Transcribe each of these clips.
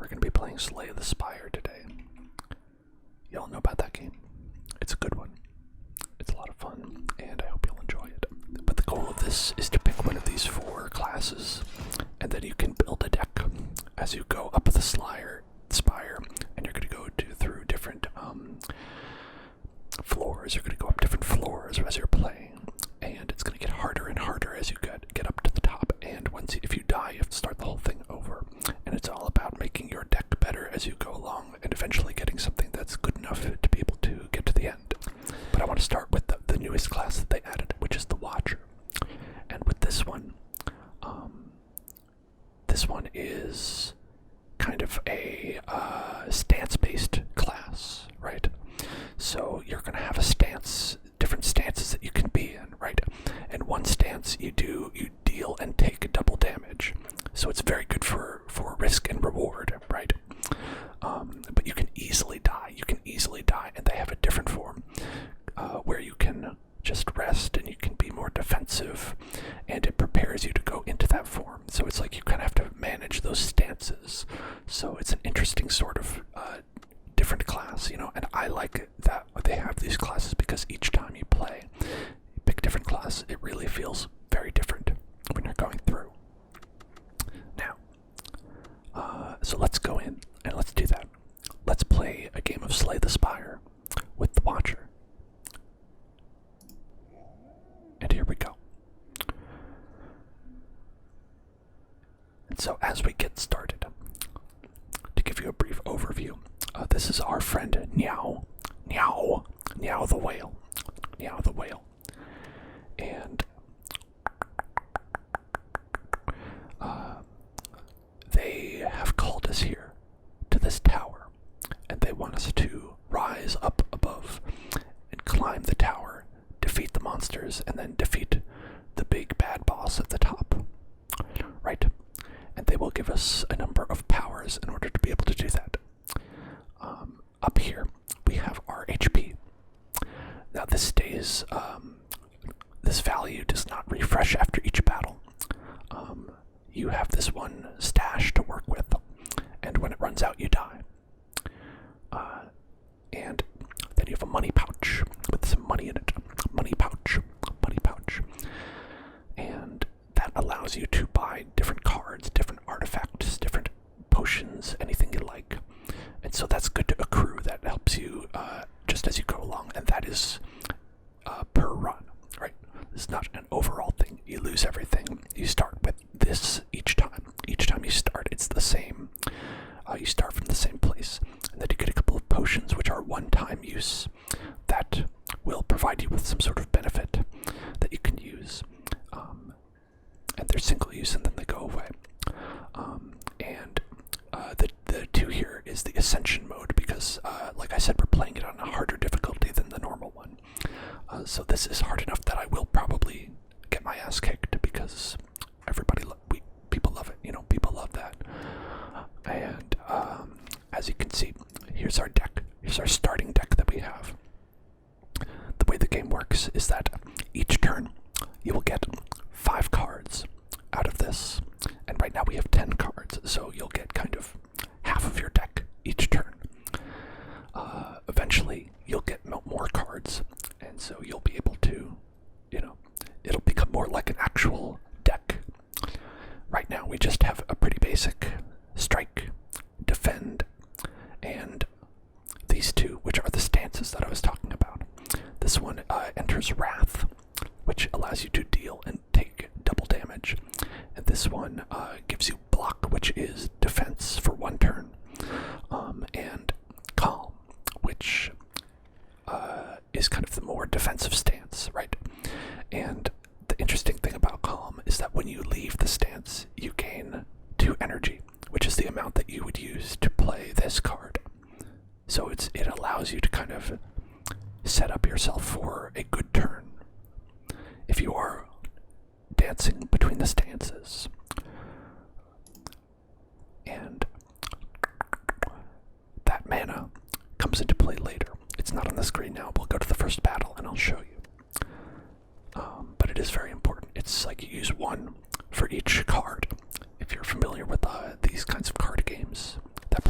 We're going to be playing Slay the Spire today. Y'all know about that game. It's a good one. It's a lot of fun, and I hope you'll enjoy it. But the goal of this is to pick one of these 4 classes, and then you can build a deck as you go up the Spire, and you're going to go through different floors. You're going to go up different floors as you're playing, and it's going to get harder and harder as you get up to the top. And if you die, you have to start the whole thing over. And it's all about making your deck better as you go along, and eventually getting something that's good enough to be able to get to the end. But I want to start with the newest class that they added, which is the Watcher. And with this one is kind of a stance-based class, right? So you're going to have a stance, different stances that you can be in, right? And one stance you deal and take double damage. So it's very good for risk and reward, right? But you can easily die. And they have a different form where you can just rest and you can be more defensive, and it prepares you to go into that form. So it's like you kind of have to manage those stances. So it's an interesting sort of different class, and I like that they have these classes because each time you pick different class, it really feels very different when you're going through. Now, so let's go in and let's do that. Let's play a game of Slay the Spire with the Watcher. And here we go. And so as we get started, to give you a brief overview, this is our friend Niao the whale. And they have called us here to this tower, and they want us to rise up above and climb the tower, defeat the monsters, and then defeat the big bad boss at the top, right? And they will give us a number of powers in order to be able to do that. Up here, we have our HP. Now this stays, this value does not refresh after each battle. You have this one stash to work with, and when it runs out, you die. And then you have a money pouch with some money in it. Money pouch. And that allows you to buy different cards, different artifacts, different potions, anything you like. And so that's good to accrue. That helps you just as you go along, and that is per run, right? It's not an overall thing. You lose everything. You start with this each time. Each time you start, it's the same. You start from the same place, and then you get a couple of potions, which are one-time use, that will provide you with some sort of benefit that you can use. And they're single use, and then they go away. And the 2 here is the Ascension mode, because, like I said, we're playing it on a harder difficulty than the normal one. So this is hard enough that I will probably get my ass kicked, because people love it, people love that. And as you can see, here's our deck. Here's our starting deck that we have. The way the game works is that each turn you will get 5 cards out of this, and right now we have 10 cards, so you'll get kind of half of your deck each turn. Eventually you'll get more cards, and so you'll be able to, it'll become more like an actual deck. Right now we just have a pretty basic strike, defend, and these 2, which are the stances that I was talking about. This one enters Wrath, which allows you to deal and take double damage. And this one gives you Block, which is defense for 1 turn. And Calm, which is kind of the more defensive stance, right? And the interesting thing about Calm is that when you leave the stance, you gain 2 energy, which is the amount that you would use to play this card. So it allows you to kind of set up yourself for a good turn if you are dancing between the stances. And that mana comes into play later. It's not on the screen now. We'll go to the first battle and I'll show you. But it is very important. It's like you use 1 for each card. If you're familiar with these kinds of card games that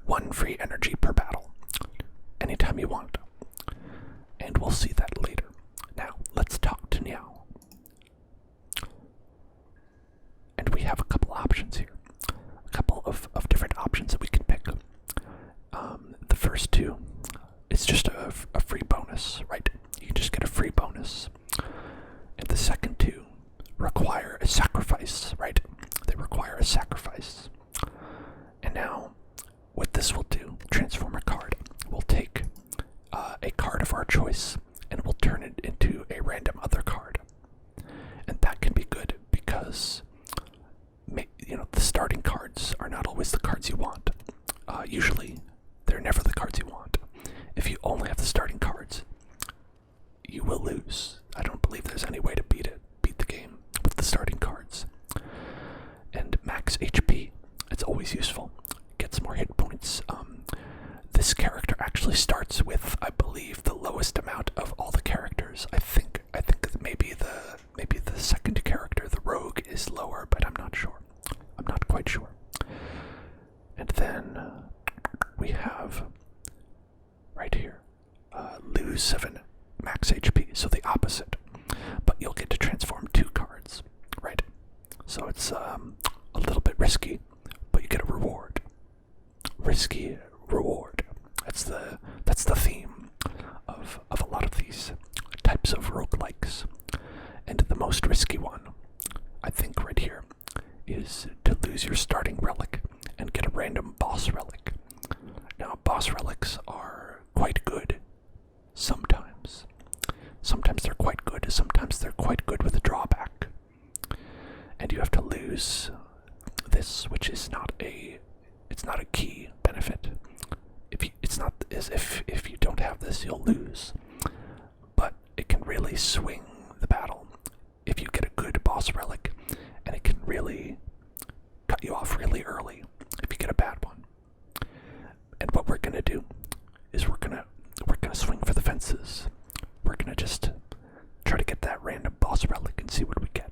1 free energy per battle, anytime you want. And we'll see that later. Now, let's talk to Niao. And we have a couple options here. A couple of different options that we can pick. The first two, it's just a free bonus, right? You can just get a free bonus. And the second two require a sacrifice, right? They require a sacrifice. And now, what this will do, transform a card. We'll take a card of our choice, and we'll turn it into a random other card. And that can be good because, the starting cards are not always the cards you want. Usually, they're never the cards you want. If you only have the starting cards, you will lose. I don't believe there's any way to beat the game with the starting cards. And max HP, it's always useful. Gets more hit points. This character actually starts with, I believe, the lowest amount of all the characters. I think that maybe the second character, the rogue, is lower, but I'm not sure. I'm not quite sure. And then we have right here, lose 7 max HP, so the opposite. But you'll get to transform 2 cards, right? So it's a little bit risky, but you get a reward. Risky reward. That's the theme of a lot of these types of roguelikes. And the most risky one, I think right here, is to lose your starting relic and get a random boss relic. Now, boss relics are quite good sometimes. Sometimes they're quite good, sometimes they're quite good with a drawback. And you have to lose this, which is not a key benefit. It's not as if you don't have this, you'll lose. But it can really swing the battle if you get a good boss relic, and it can really cut you off really early if you get a bad one. And what we're gonna do is we're gonna swing for the fences. We're gonna just try to get that random boss relic and see what we get.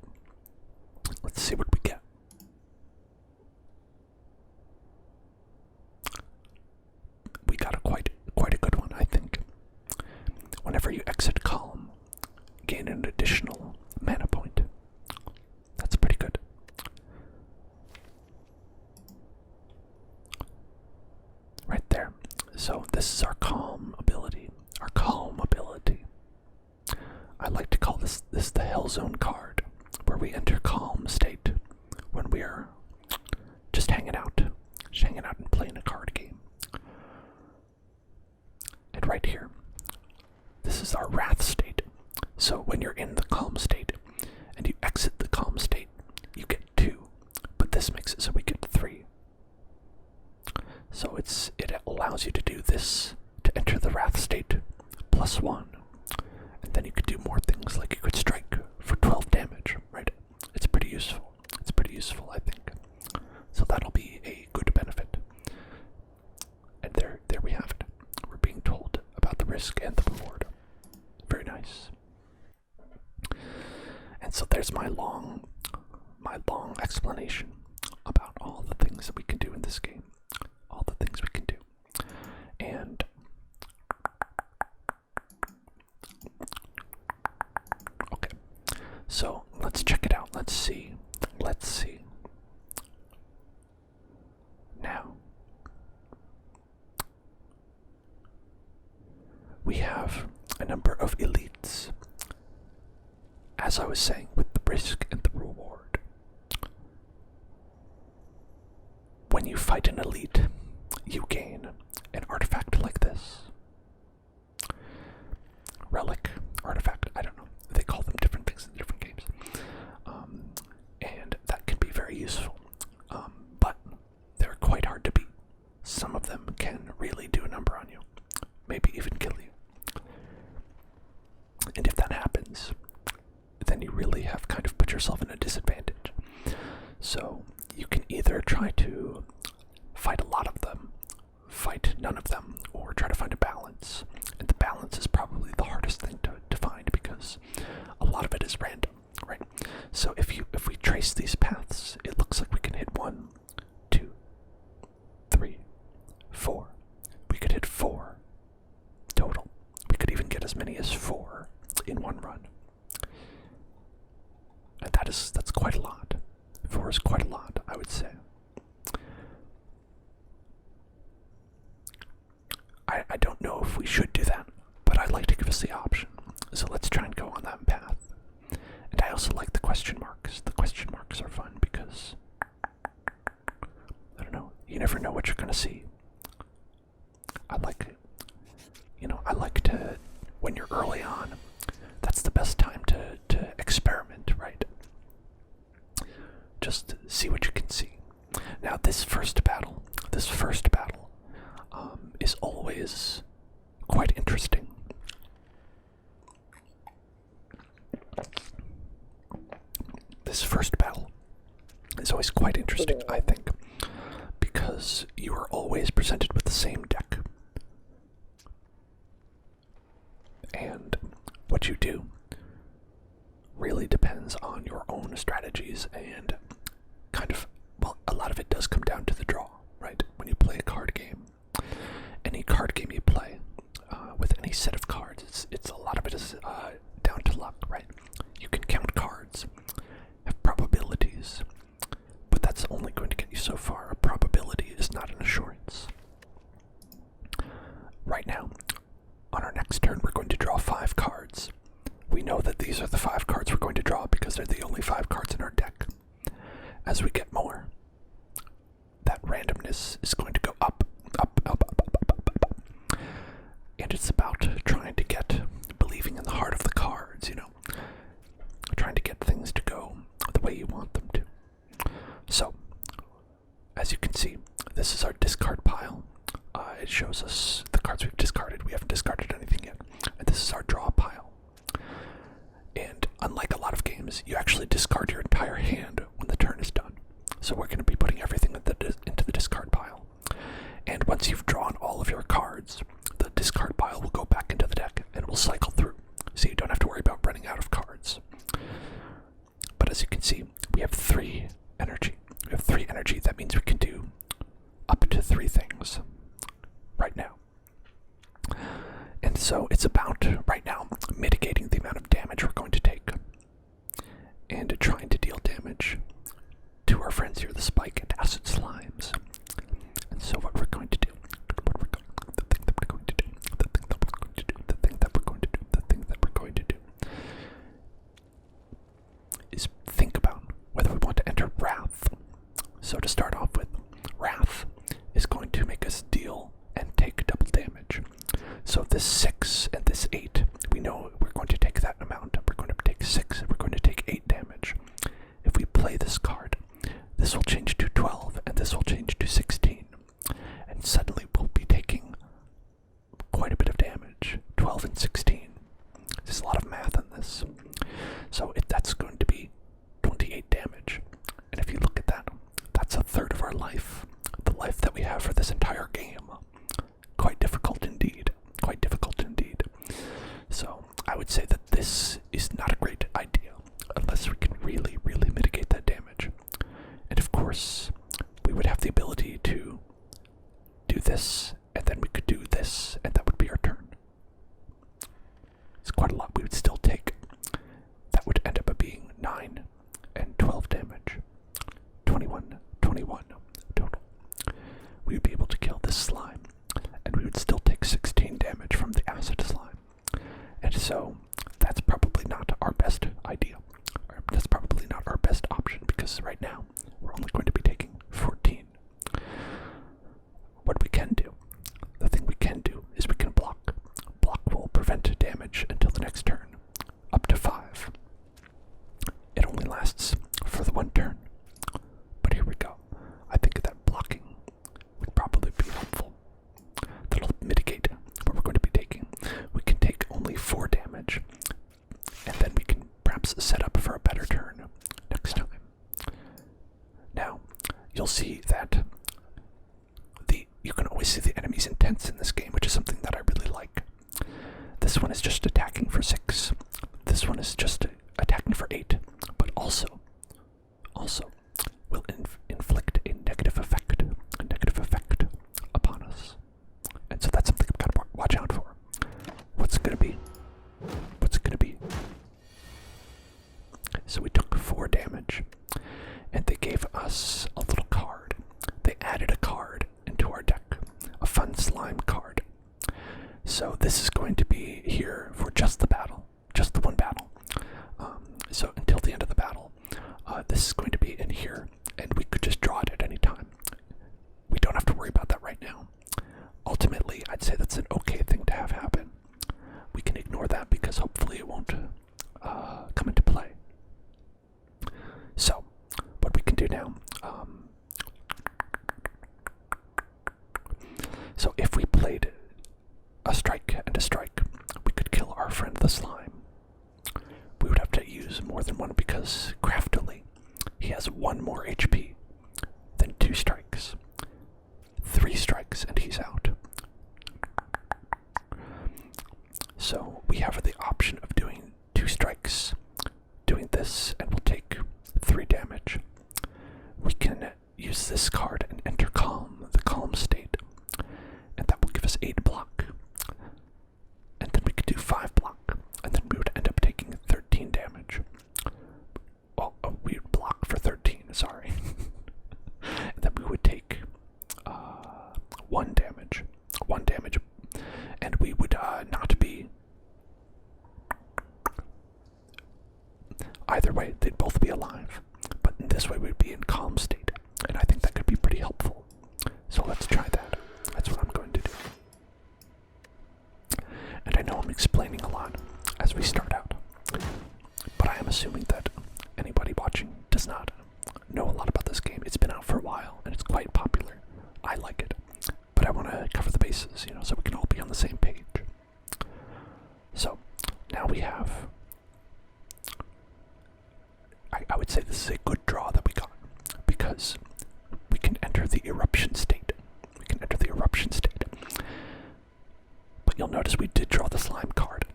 Let's see what we get. We got quite a good one, I think. Whenever you exit column, gain an additional mana point. That's pretty good. Right there. So this is our calm ability. Our calm ability. I like to call this the Hell Zone card, where we enter calm state when we are just hanging out and playing a card game. And right here, this is our wrath state. So when you're in the calm state and you exit the calm state, you get 2, but this makes it so we get 3. So it allows you to do this to enter the wrath state +1, and then you could do more things, like you could strike for 12 damage, right? It's pretty useful. It's pretty useful, I think. So that'll be a good benefit. And there we have it. We're being told about the risk and the reward. Very nice. And so there's my long explanation about all the things that we can do in this game. All the things we can do. And okay. So let's check it out. Let's see. Now we have a number of elites. As I was saying, with the risk and the reward. When you fight an elite, you gain an artifact like this. Relic, artifact, I don't know. They call them different things in different games. And that can be very useful. But they're quite hard to beat. Some of them can really do a number on you. Maybe even kill you. And if that happens, then you really have kind of put yourself in a disadvantage. So you can either try to fight a lot of them, fight none of them, or try to find a balance. And the balance is probably the hardest thing to find, because a lot of it is random, right? So if we trace these paths, it looks like we can hit 1, 2, 3, 4, many as 4 in one run. And that's quite a lot. 4 is quite a lot, I would say. I don't know if we should do that, but I'd like to give us the option. So let's try and go on that path. And I also like the question marks. The question marks are fun because, I don't know, you never know what you're going to see. I like to, when you're early on, that's the best time to experiment, right? Just see what you can see. Now this first battle is always quite interesting. This first battle is always quite interesting, I think, because you are always presented with the same deck. And what you do really depends on your own strategies, and kind of, well, a lot of it does come down to the draw, right? When you play a card game, any card game you play with any set of cards, it's a lot of it is down to luck, right? You can count cards, have probabilities, but that's only going to get you so far. A probability is not an assurance. Right now, on our next turn, we're going to draw 5 cards. We know that these are the 5 cards we're going to draw because they're the only 5 cards in our deck. As we get more, that randomness is going to go up, up, up, up, up, up, up, up. And it's about trying to get, believing in the heart of the cards, you know, trying to get things to go the way you want them to. So, as you can see, this is our discard pile. It shows us the cards we've discarded. We haven't discarded anything yet. And this is our draw pile. And unlike a lot of games, you actually discard your entire hand when the turn is done. So we're going to be putting everything into the discard pile. And once you've drawn all of your cards, the discard pile will go back into the deck and will cycle through. So you don't have to worry about running out of cards. But as you can see, we have 3 energy. We have 3 energy. That means we can do up to 3 things right now. And so it's about, right now, mitigating the amount of damage we're going to take and trying to deal damage to our friends here, the spike and acid slimes. And so what we're going to do, the thing that we're going to do is think about whether we want to enter Wrath. So to start off with, Wrath is going to make us deal and take double damage. So this 6 and this 8, we know we're going to take that amount. We're going to take 6 and we're going to take 8 damage. If we play this card, this will change to 12 and this will change to 16. And suddenly we'll be taking quite a bit of damage. 12 and 16. There's a lot of math in this. So that's going to be 28 damage. And if you look at that, that's a third of our life. The life that we have for this entire game. Quite difficult indeed. Quite difficult indeed. So I would say that this is not a great idea unless we can really, really mitigate that damage. And of course, we would have the ability to do this, and then we could do this, and that would be our turn. It's quite a lot. We would still take. That would end up being 9 and 12 damage. 21 total. We would be able to kill this slime, and we would still take 16 damage from the acid slime. And so, that's probably not our best idea. That's probably not our best option, because right now, we're only going to be taking 14. What we can do, the thing we can do, is we can block. Block will prevent damage until the next turn, up to 5. It only lasts for the 1 turn. But here we go. I think that blocking would probably be helpful. That'll mitigate what we're going to be taking. We can take only 4 damage, and then we can perhaps set up for a better turn next time. Now, you'll see that you can always see the enemy's intents in this game, which is something that I really like. This one is just attacking for 6. This one is just attacking for 8, but also will inflict a negative effect upon us. And so that's something I've got to watch out for. What's going to be? so this is going to be here for just the battle, just the one battle. So until the end of the battle, this is going to be in here, and we could just draw it at any time. We don't have to worry about that right now. Ultimately, I'd say that's an okay thing to have happen. We can ignore that because hopefully it won't come into play. So, what we can do now, so if we played a strike and a strike, we could kill our friend the slime. We would have to use more than one because, craftily, he has 1 more HP than 2 strikes. 3 strikes and he's out. So we have the option of doing 2 strikes, doing this, and we'll take 3 damage. We can use this card and enter calm, the calm state, and that will give us 8 block. And then we could do 5 block, and then we would end up taking 13 damage. Well, we would block for 13, sorry. And then we would take 1 damage. 1 damage. And we would not be... Either way, they'd both be alive. But in this way, we'd be in calm state. And I think that could be pretty helpful. So let's try that. That's what I'm going to do. And I know I'm explaining a lot as we start out. But I am assuming that anybody watching does not know a lot about this game. It's been out for a while, and it's quite popular. I like it. But I want to cover the bases, so we can all be on the same page. So, now we have... I would say this is a good draw that we got, because we can enter the eruption state. We can enter the eruption state. But you'll notice we did draw the slime card,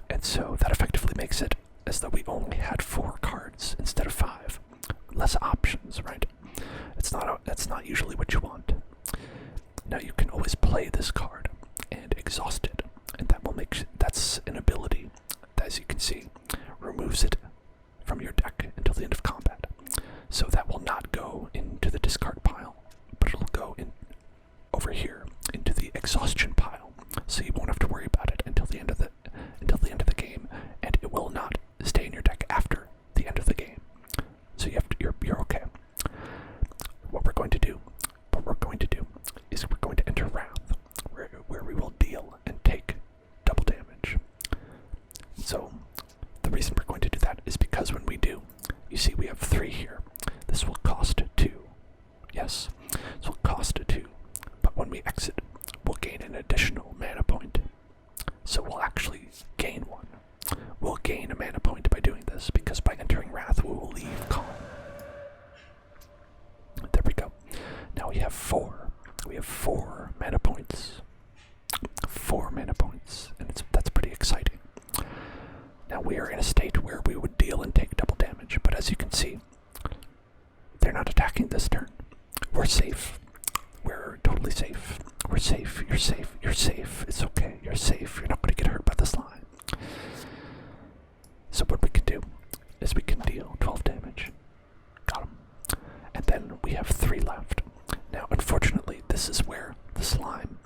and so that effectively makes it as though we only had 4 cards instead of 5. Less options, right? That's not usually what you want. Now you can always play this card and exhaust it, and that's an ability that, as you can see, removes it from your deck until the end of combat. So that will not go into the discard pile, but it'll go in over here into the exhaustion pile. So you won't have to worry about it until the end of the game, and it will not stay in your deck after the end of the game. So you're okay. What we're going to do is we're going to enter Wrath, where we will deal and take double damage. So the reason we're going to do that is because when we do, you see we have 3 here. This will cost 2. Yes, this will cost 2. But when we exit, we'll gain an additional mana point. So we'll actually gain 1. We'll gain a mana point by doing this, because by entering Wrath, we will leave Calm. There we go. Now we have 4. We have 4 mana points. 4 mana points, and that's pretty exciting. Now we are in a state where we would deal and take double damage, but as you can see, they're not attacking this turn. We're safe. We're totally safe. We're safe. You're safe. You're safe. It's okay. You're safe. You're not going to get hurt by the slime. So what we can do is we can deal 12 damage. Got him. And then we have 3 left. Now, unfortunately, this is where the slime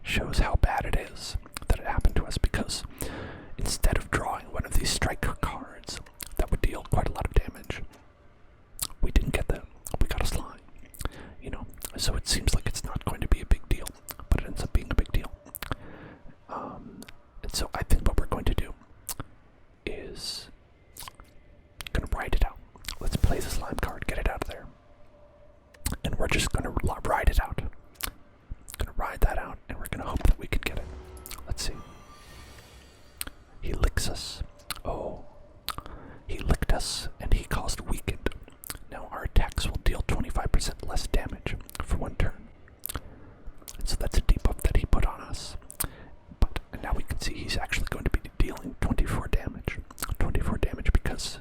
shows how bad it is that it happened to us, because instead of drawing one of these striker cards that would deal quite a lot of damage, we didn't get that. We got a slime. So it seems like it's not going to be a big deal, but it ends up being a big deal. And so I think what we're going to do is going to ride it out. Let's play the slime card, get it out of there. And we're just going to ride it out. Going to ride that out, and we're going to hope that we can get it. Let's see. He licks us. Oh. He licked us, and he caused weakened. Now our attacks will deal 25% less damage for 1 turn. And so that's a debuff that he put on us. But now we can see he's actually going to be dealing 24 damage. 24 damage because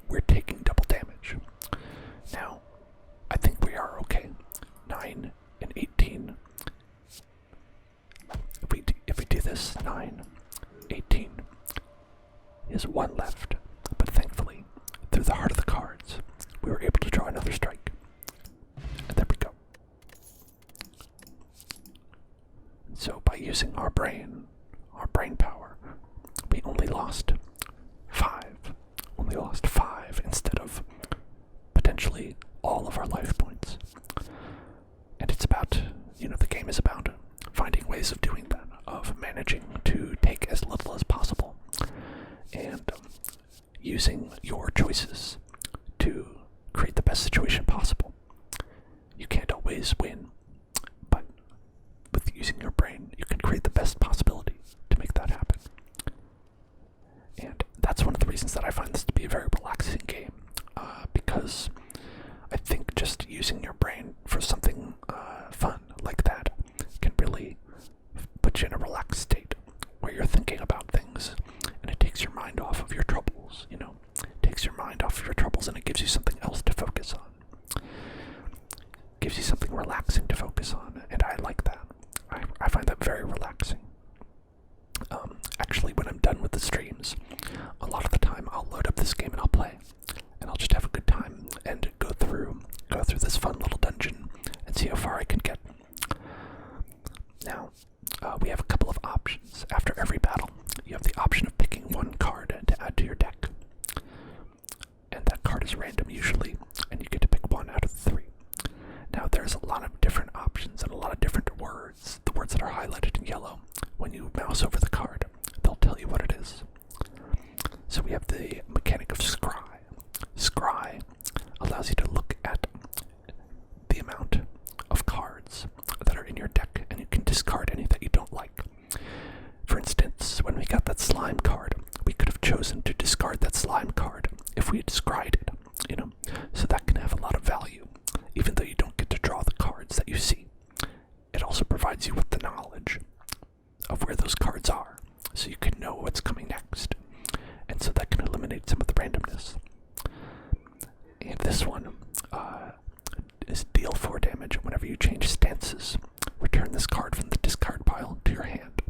we're taking double damage. Now, I think we are okay. 9 and 18. If we do this, 9, 18. He has 1 left. But thankfully, through the heart of the cards, we were able to draw another strike. And there we go. So by using our brain power, we only lost 5. Only lost 5 instead of potentially all of our life points. And it's about, the game is about finding ways of doing that, of managing to take as little as possible, and using your choices to create the best situation possible. You can't always win, but with using your brain, you can create the best possibility to make that happen. And that's one of the reasons that I find this to be a very relaxing game, because I think just using your brain for something fun like that can really put you in a relaxed state where you're thinking about things, and it takes your mind off of your troubles, It takes your mind off of your troubles, and it gives you something else to focus on. Gives you something relaxing to focus on, and I like that. I find that very relaxing. Actually, when I'm done with the streams, a lot of the time I'll load up this game and I'll play, and I'll just have a good time and go through this fun little dungeon and see how far I can get. Now, we have a couple of options. After every battle, you have the option of picking one card to add to your deck, and that card is random usually, and you get to pick one out of 3. Now, there's a lot of different options and a lot of different words. The words that are highlighted in yellow, when you mouse over the card, they'll tell you what it is. So we have the mechanic of scry. Scry allows you to look at the amount of cards that are in your deck, and you can discard any that you don't like. For instance, when we got that slime card, we could have chosen to discard that slime card if we had scryed it, So that can have a lot of value, even though you don't get to draw the cards that you see. It also provides you with the knowledge of where those cards are, so you can know what's coming next. And so that can eliminate some of the randomness. And this one is deal 4 damage whenever you change stances. Return this card from the discard pile to your hand.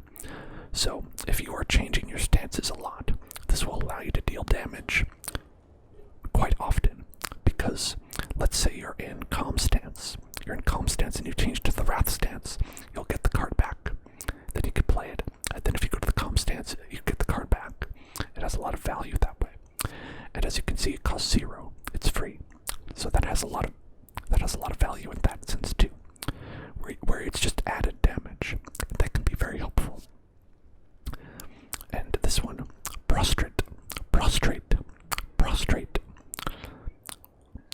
So if you are changing your stances a lot, this will allow you to deal damage quite often. Because let's say you're in calm stance. You're in calm stance and you change to the wrath stance. You'll get the card back. Then you can play it. And then if you go to the calm stance, you get the card back. It has a lot of value that way. And as you can see, it costs 0. It's free. So that has a lot of value in that sense too. Where it's just added damage. That can be very helpful. And this one, prostrate.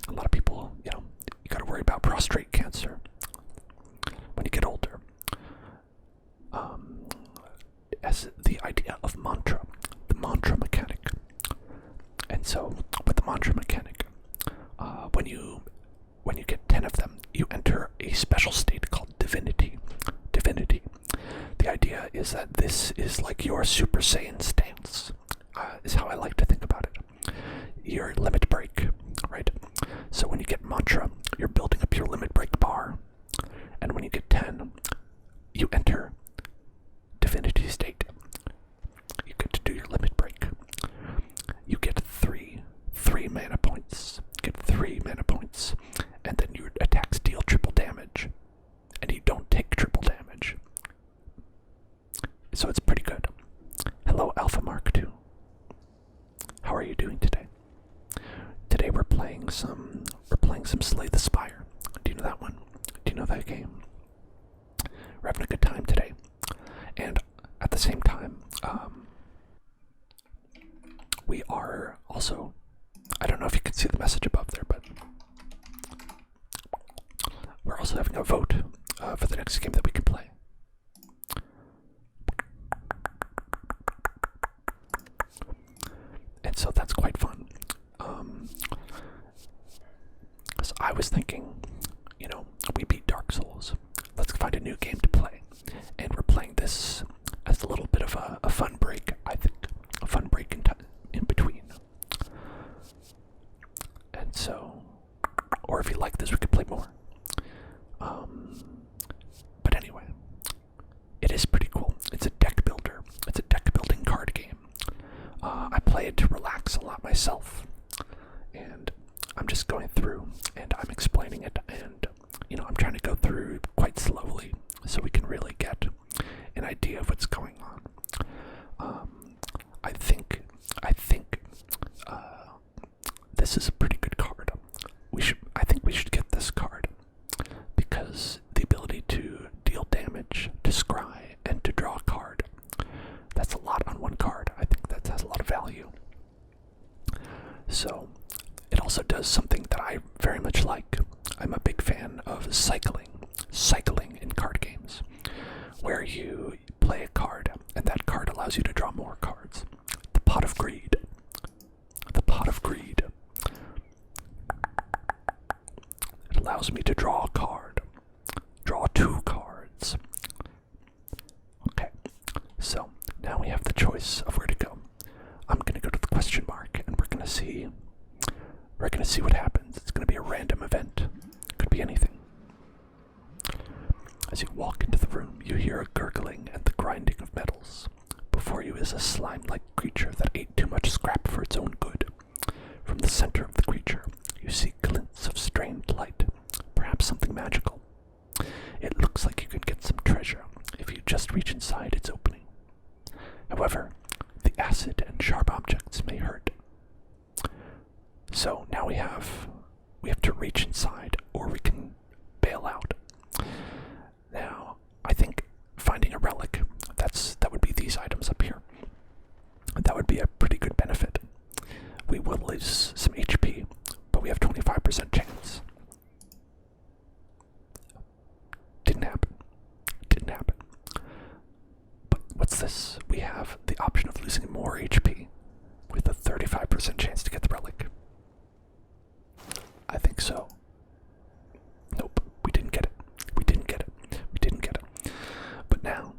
A lot of people, you gotta worry about prostrate cancer when you get older. As the idea of mantra, the mantra mechanic. And so, with the mantra mechanic, when you get 10 of them, you enter a special state called divinity. The idea is that this is like your Super Saiyan stance, is how I like to think about it. Your limit break, right? So when you get mantra, you're building up your limit break bar, and when you get 10, you enter divinity state. You get to do your limit break. You get three mana points. And then your attacks deal triple damage, and you don't take triple damage. So it's pretty good. Hello, Alpha Mark II. How are you doing today? Today we're playing some Slay the Spire. Do you know that one? Do you know that game? We're having a good time today. And at the same time, we are also, I don't know if you can see the message above there, but we're also having a vote for the next game that we can play. And so that's quite fun. So I was thinking, we beat Dark Souls. Let's find a new game to play. And we're playing this as a little bit of a fun break, I think. A fun break in between. And so, or if you like this, we could play more. But anyway, it is pretty cool. It's a deck builder. It's a deck building card game. I play it to relax a lot myself. And I'm just going through and I'm explaining it, and I'm trying to go through quite slowly so does something that I very much like. I'm a big fan of cycling in card games, where you play a card, and that card allows you to draw more cards. The Pot of Greed. The Pot of Greed. It allows me to draw a card. Draw 2 cards. Okay, so now we have the choice of where to go. I'm gonna go to the question mark, and we're gonna see what happens. It's gonna be a random event. Could be anything. As you walk into the room, you hear a gurgling and the grinding of metals. Before you is a slime-like creature that ate too much scrap for its own good. From the center of the creature, you see glints of strained light, perhaps something magical. It looks like you can get some treasure if you just reach inside its opening. However, the acid and sharp objects may hurt. So now we have to reach inside, or we can bail out. Now, I think finding a relic, that would be these items up here. That would be a pretty good benefit. We will lose some HP, but we have 25% chance. Didn't happen. But what's this? We have the option of losing more HP with a 35% chance to get the relic. I think so. Nope, we didn't get it. But now,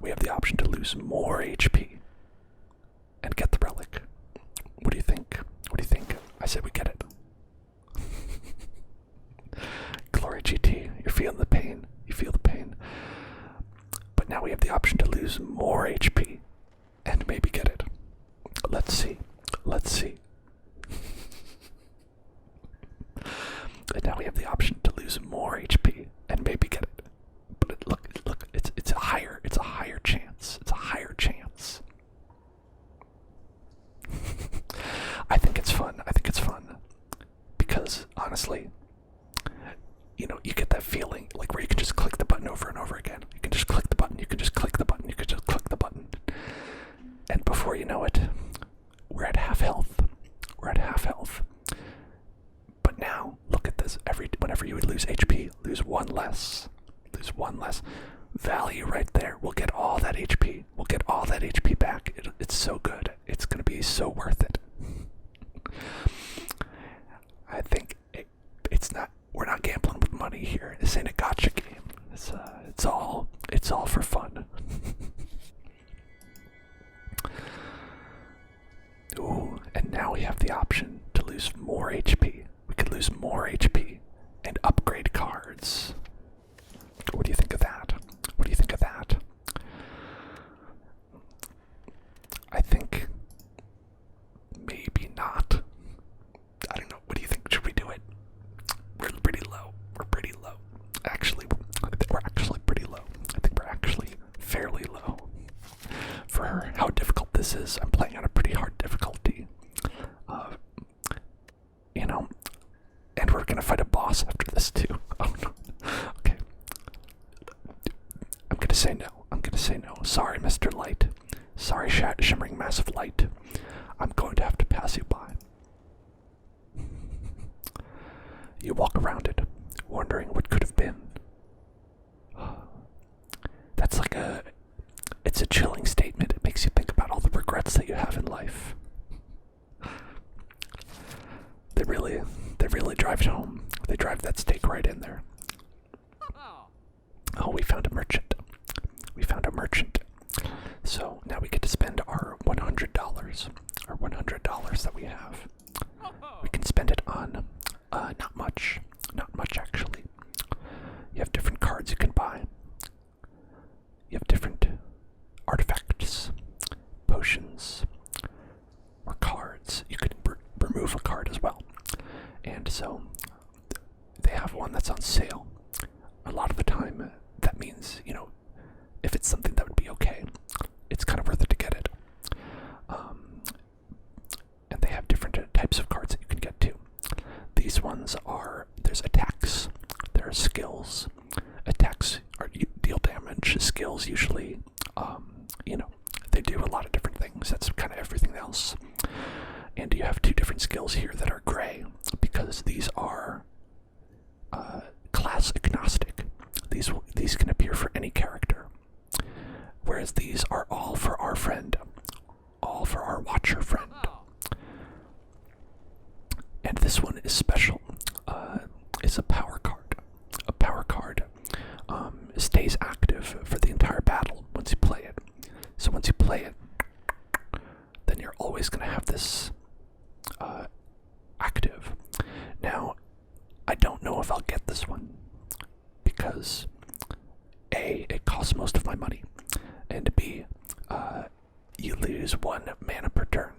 we have the option to lose more HP and get the relic. What do you think? I said we get it. Glory GT, you're feeling the pain. You feel the pain. But now we have the option to lose more HP and maybe get it. Let's see. And now we have the option to lose more HP and maybe get it. But look, it's a higher chance. I think it's fun. Because honestly, you get that feeling like where you can just click the button over and over again. You can just click the button, and before you know it, we're at half health. But now, look at this. Whenever you would lose HP, lose one less. Value right there. We'll get all that HP back. It's so good. It's going to be so worth it. I think we're not gambling with money here. This ain't a gotcha game. It's all for fun. Ooh, and now we have the option to lose more HP. We could lose more HP and upgrade cards. What do you think of that? I think maybe not. I don't know. What do you think? Should we do it? We're pretty low. Actually, we're actually pretty low. I think we're actually fairly low. For how difficult this is, I'm playing on a pretty hard difficulty. And we're gonna fight a boss after this too. Oh no. Okay. I'm gonna say no. Sorry, Mr. Light. Sorry, shimmering mass of light. I'm going to have to pass you by. You walk around it, wondering what could have been. That's it's a chilling statement. It makes you think about all the regrets that you have in life. They really drive it home. They drive that stake right in there. Oh, we found a merchant. So now we get to spend our $100. Our $100 that we have. We can spend it on not much actually. You have different cards you can buy. You have different artifacts, potions, or cards. You could remove a card as well. And so they have one that's on sale. A lot of the time, that means, if it's something that would be okay, it's kind of worth it to get it. And they have different types of cards that you can get too. These ones there's attacks, there are skills. Attacks deal damage, skills usually, they do a lot of different things. That's kind of everything else. And you have 2 different skills here that are gray. because these are class agnostic. These can appear for any character, whereas these are all for our friend, all for our watcher friend. And this one is special. It's a power card. A power card stays active for the entire battle once you play it. So once you play it, then you're always going to have this active. Now, I don't know if I'll get this one because A, it costs most of my money, and B, you lose 1 mana per turn,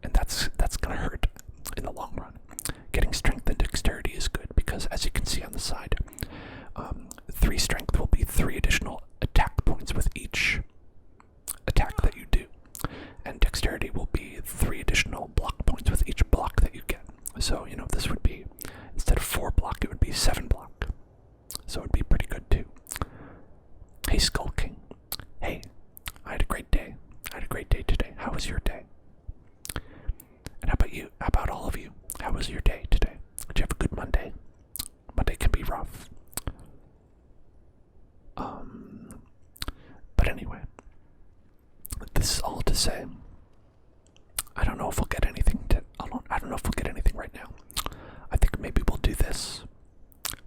and that's going to hurt in the long run. Getting strength and dexterity is good because, as you can see on the side, 3 strength will be 3 additional attack points with each attack that you do, and dexterity will be 3 additional block points with each block that you get. So, this would be, instead of 4 block, it would be 7 block. So it would be pretty good too. Hey, Skull King. Hey, I had a great day. I had a great day today. How was your day? And how about you? How about all of you? How was your day today? Did you have a good Monday? Monday can be rough. But anyway, this is all to say, I don't know if we'll get anything I don't know if we'll get anything right now. I think maybe we'll do this.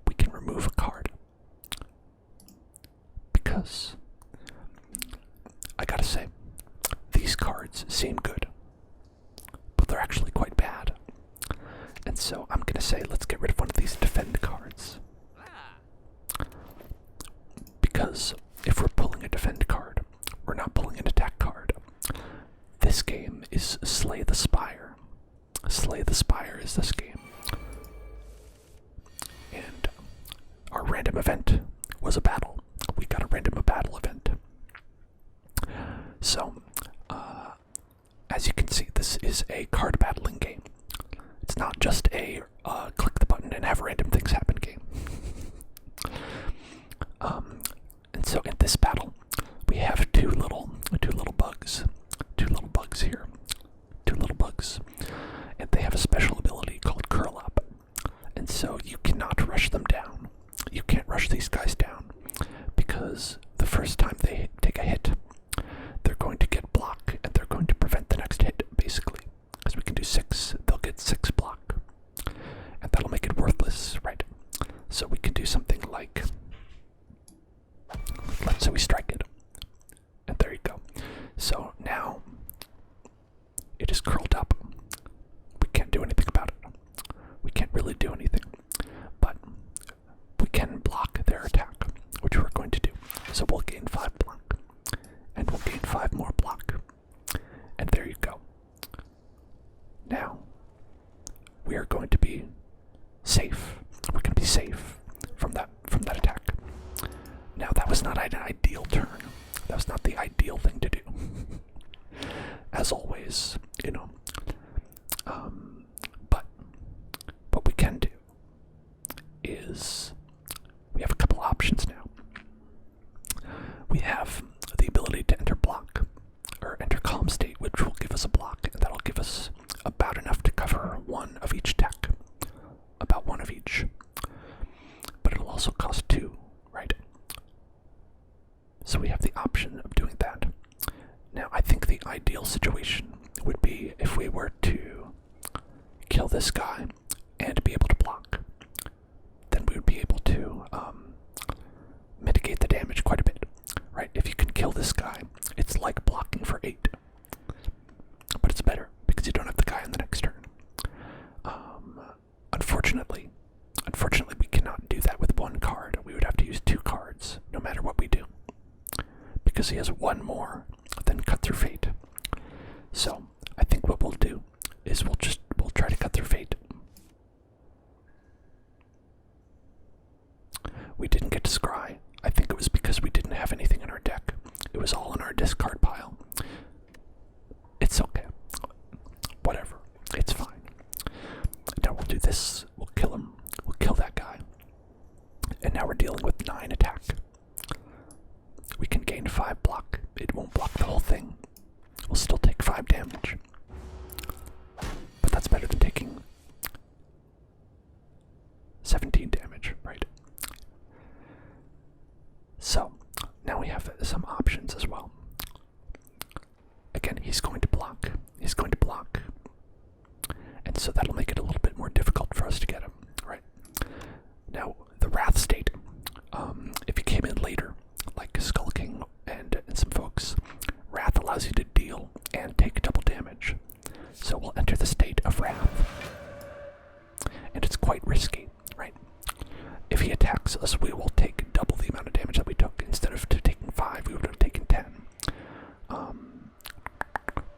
We can remove a card. Because, I gotta say, these cards seem good, but they're actually quite bad. And so I'm gonna say, let's get rid of one of these defend cards. Because if we're pulling a defend card, we're not pulling an attack card. This game is Slay the Spire. Slay the Spire is this game. And our random event was a battle. We got a random battle event. So, as you can see, this is a card battling game. It's not just a click the button and have random things happen game. And so in this battle, we have two little bugs. Two little bugs here. Two little bugs. And they have a special ability called Curl Up. And so you cannot rush them down. You can't rush these guys down because the first time they take a hit, they're going to get block and they're going to prevent the next hit, basically. Because we can do 6, they'll get 6 block. And that'll make it worthless, right? So we can do something like, let's say we strike it. And there you go. So now it is curled up. We can't do anything about it. We can't really do anything. But we can block their attack, which we're going to do. So we'll gain 5 block. And we'll gain 5 more block. And there you go. Now, we are going to be safe. We're going to be safe from that attack. Now, that was not an ideal turn. That was not the ideal thing to do. As always, but what we can do is we have a couple options now. We have the ability to enter block, or enter calm state, which will give us a block, and that'll give us about enough to cover 1 of each attack. About 1 of each. But it'll also cost 2, right? So we have the option of doing that. Now, I think the ideal situation would be if we were to kill this guy and be able to block. Then we would be able to mitigate the damage quite a bit, right? If you can kill this guy, it's like blocking for 8. But it's better because you don't have the guy on the next turn. Unfortunately, we cannot do that with 1 card. We would have to use 2 cards, no matter what we do. Because he has 1 more than Cut Through Fate. So, I think what we'll do is we'll try to cut through fate. We didn't get to scry. I think it was because we didn't have anything in our deck. It was all in our discard pile. It's okay. Whatever. It's fine. Now we'll do this. We'll kill him. We'll kill that guy. And now we're dealing with 9 attack. We can gain 5 block. It won't block the whole thing. We'll still take 5 damage. But that's now we have some options as well. Again, he's going to block. He's going to block. And so that'll make it a little bit more difficult for us to get him, right? Now, the Wrath state, if you came in later, like Skull King and some folks, Wrath allows you to deal and take double damage. So we'll enter the state of Wrath. And it's quite risky, right? If he attacks us, we will take double the amount of damage that we took. Instead of taking 5, we would have taken 10.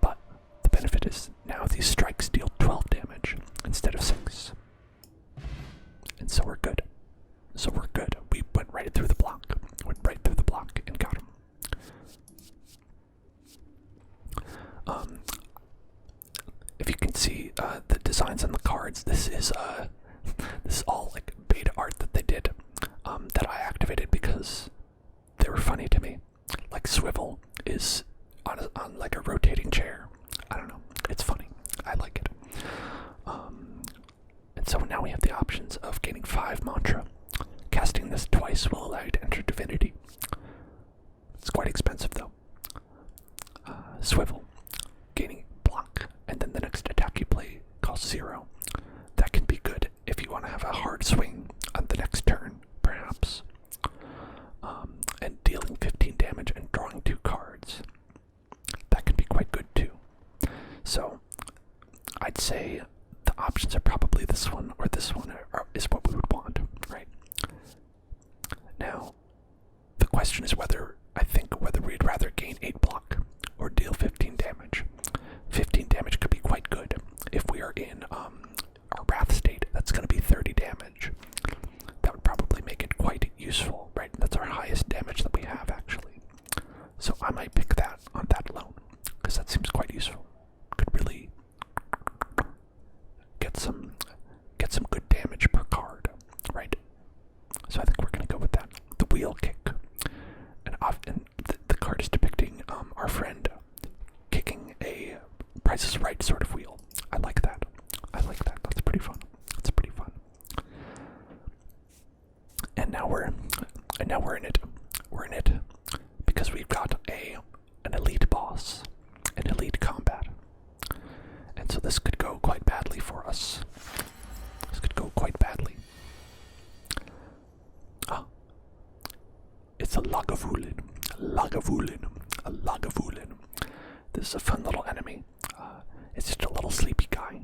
But the benefit is now these strikes deal 12 damage instead of 6. And so we're good. So we're good. We went right through the block. Went right through the block and got him. If you can see the designs on the cards, this is all like beta art that they did that I activated because they were funny to me. Like Swivel is on like a rotating chair. I don't know. It's funny. I like it. And so now we have the options of gaining 5 mantra. Casting this twice will allow you to enter divinity. It's quite expensive though. Swivel, gaining block, and then the next attack you play costs 0. That can be good if you want to have a hard swing on the next turn, perhaps. And dealing 15 damage and drawing 2 cards. That can be quite good too. So, I'd say the options are probably this one or this one is what we would want, right? Now, the question is whether we'd rather gain 8 block or deal 15 damage. 15 damage could be quite good. If we are in our Wrath state, that's going to be 30 damage. That would probably make it quite useful, right? That's our highest damage that we have, actually. So I might pick that on that alone, because that seems quite useful. Could really get some good damage per card, right? So I think we're going to go with that. The wheel kick. And the card is depicting our friend kicking a Price is Right sort of wheel. I like that. I like that. That's pretty fun. That's pretty fun. And now we're in it. We're in it because we've got an elite boss, an elite combat. And so this could go quite badly for us. This could go quite badly. It's a Lagavulin. This is a fun little enemy. It's just a little sleepy guy.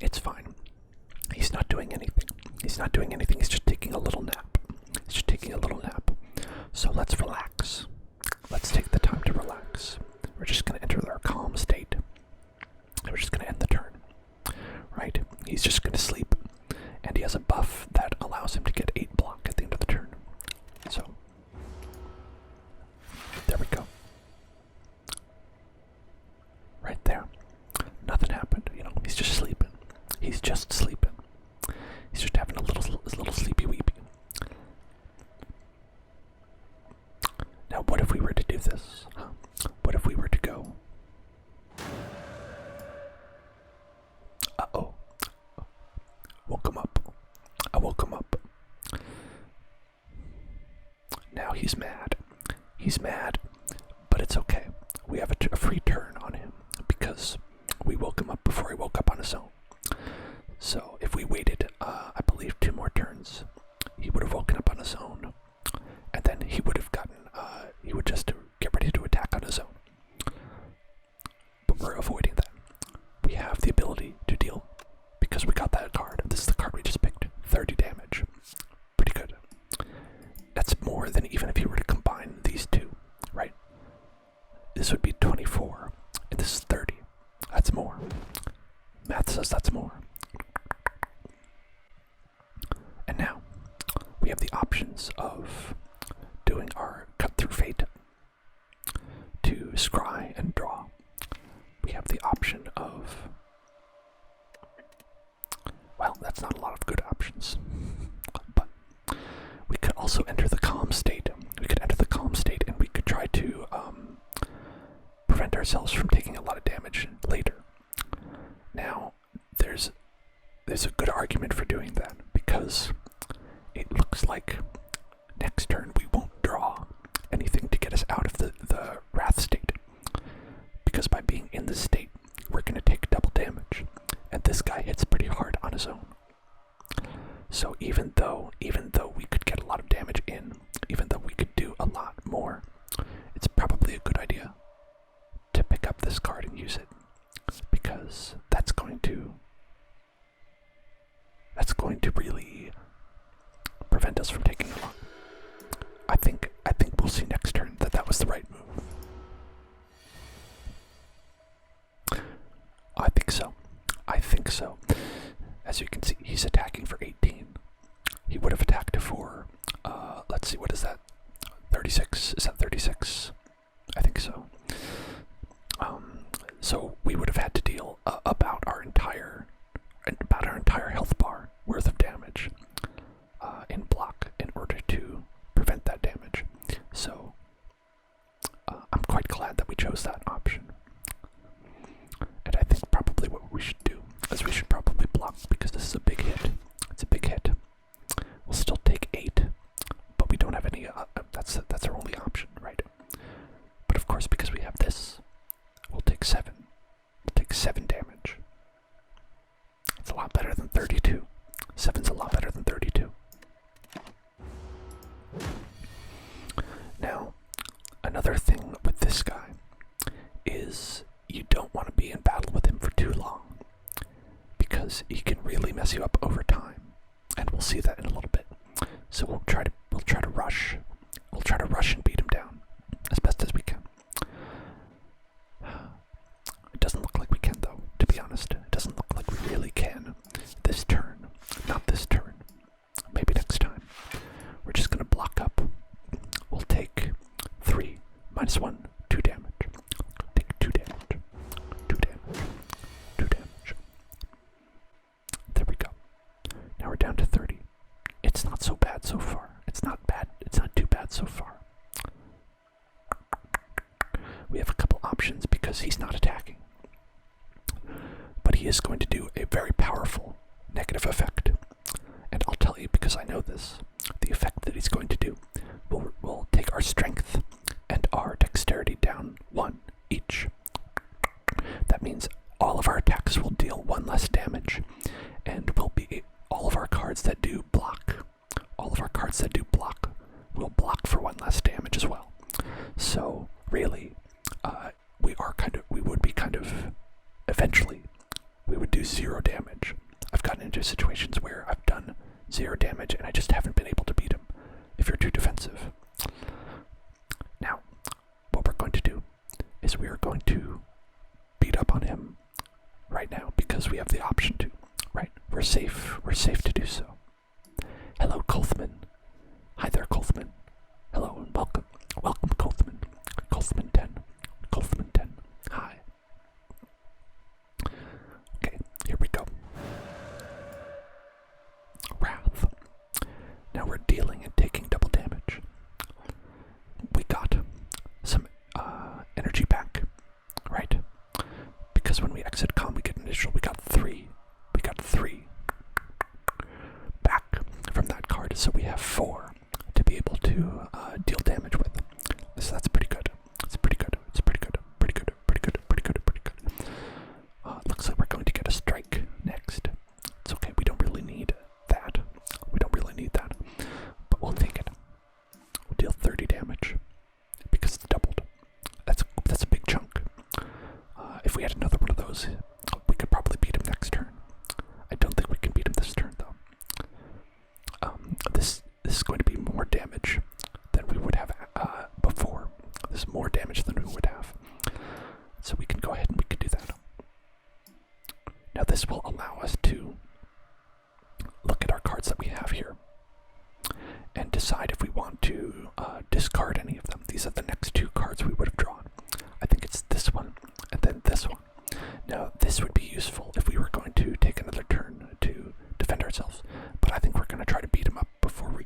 It's fine. He's not doing anything. He's just taking a little nap. So let's relax. Let's take the time to relax. We're just going to enter our calm state. And we're just going to end the turn. Right? He's just going to sleep. And he has a buff that allows him to get 8 block at the end of the turn. So, there we go. Right there. Nothing happened, he's just sleeping. He's just having a little sleepy weepy. Now, what if we were to do this? What if we were to go? Uh-oh. I woke him up. Now he's mad. But it's okay. We have a free turn on him because we woke him up before he woke up on his own. So if we waited, I believe 2 more turns, he would have woken up on his own, and then he would have he would just get ready to attack on his own. But we're avoiding that. We have the ability to deal, because we got that card. This is the card we just picked. 30 damage. Pretty good. That's more than even if you were to combine these two, right? This would be 24, and this is 30. That's more. Math says that's more. And now, we have the options of doing our cut through fate to scry and draw. We have the option of, well, that's not a lot of good options, but we could also enter the calm state. And we could try to prevent ourselves from taking a lot of damage later. Now, there's there's a good argument for doing that, because it looks like next turn we won't draw anything to get us out of the wrath state, because by being in this state, we're going to take double damage, and this guy hits pretty hard on his own. So even though we could get a lot of damage in, even though we could do a lot more, it's probably a good idea to pick up this card and use it, because that's going to really prevent us from taking a lot. I think we'll see next turn that was the right move. I think so. As you can see, he's attacking for 18. He would have attacked for, let's see, what is that? 36? Is that 36? I think so. So we would have had to deal about our entire health bar worth of damage in block in order to prevent that damage. So I'm quite glad that we chose that option. And I think probably what we should do is we should probably block, because this is a big hit. It's a big hit. We'll still take 8, but we don't have any, that's our only option, right? But of course, because we have this, we'll take 7. We'll take 7 damage. It's a lot better than 32. 7's a lot better than 32. Now, another thing with this guy is you don't want to be in battle with him for too long, because he can really mess you up over time, and we'll see that in a little bit. So we'll try to rush. We'll try to rush and beat him down as best as we can. It doesn't look like we can, though, to be honest. It doesn't look like we really can this turn. Not this turn. Maybe next time. We're just going to block up. We'll take 3 minus 1, 2 damage. Take 2 damage. 2 damage. 2 damage. There we go. Now we're down to 30. It's not so bad so far. It's not bad. It's not too bad so far. We have a couple options because he's not attacking. But he is going to do a very powerful negative effect. And I'll tell you, because I know this, the effect that he's going to do will take our strength and our dexterity down 1 each. That means all of our attacks will deal 1 less damage, and will be all of our cards that do block. All of our cards that do block will block for 1 less damage as well. So really, we would be eventually, we would do 0 damage. I've gotten into situations where I've done 0 damage and I just haven't been able to beat him if you're too defensive. Now, what we're going to do is we are going to beat up on him right now because we have the option to, right? We're safe to do so. Hello, Kolthman. Hi there, Kolthman. Hello and welcome. Welcome, Kolthman. Kolthman 10. Kolthman 10. Hi. Okay, here we go. Wrath. Now we're dealing and taking double damage. We got some energy back, right? Because when we exit com, we get an additional. We got 3. We got 3 back from that card, so we have 4 to be able to deal damage with. So that's pretty good. It's pretty good. It's pretty good. Pretty good. Pretty good. Pretty good. Pretty good. Looks like we're going to get a strike next. It's okay. We don't really need that. We don't really need that, but we'll take it. We'll deal 30 damage because it's doubled. That's a big chunk. If we had another one of those, we could probably beat him next turn. I don't think we can beat him this turn, though. This is going to be more damage than we would have before. This is more damage than we would have. So we can go ahead and we can do that. Now this will allow us to look at our cards that we have here and decide if we want to discard any of them. These are the next 2 cards we would have drawn. I think it's this one and then this one. Now this would be useful if we were going to take another turn to defend ourselves, but I think we're going to try to beat him up before we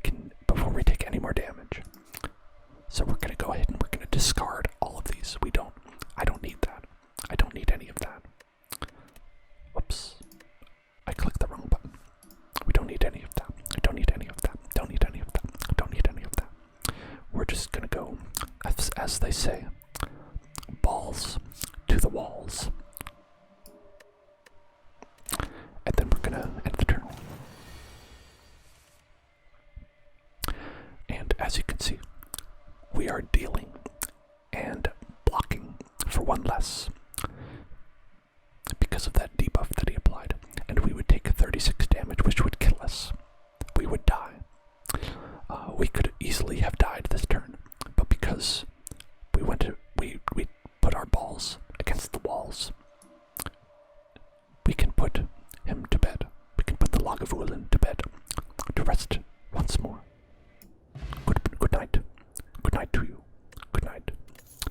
take any more damage. So we're going to go ahead and we're going to discard all of these. I don't need that. I don't need any of that. Whoops. I clicked the wrong button. as they say. Balls to the walls. And then we're gonna end the turn. And as you can see, we are dealing and blocking for one less because of that debuff that he applied. And we would take 36 damage, which would kill us. We would die. We could easily have died this turn, but because we put our balls against the walls, we can put him to bed. We can put the Lagavulin to bed to rest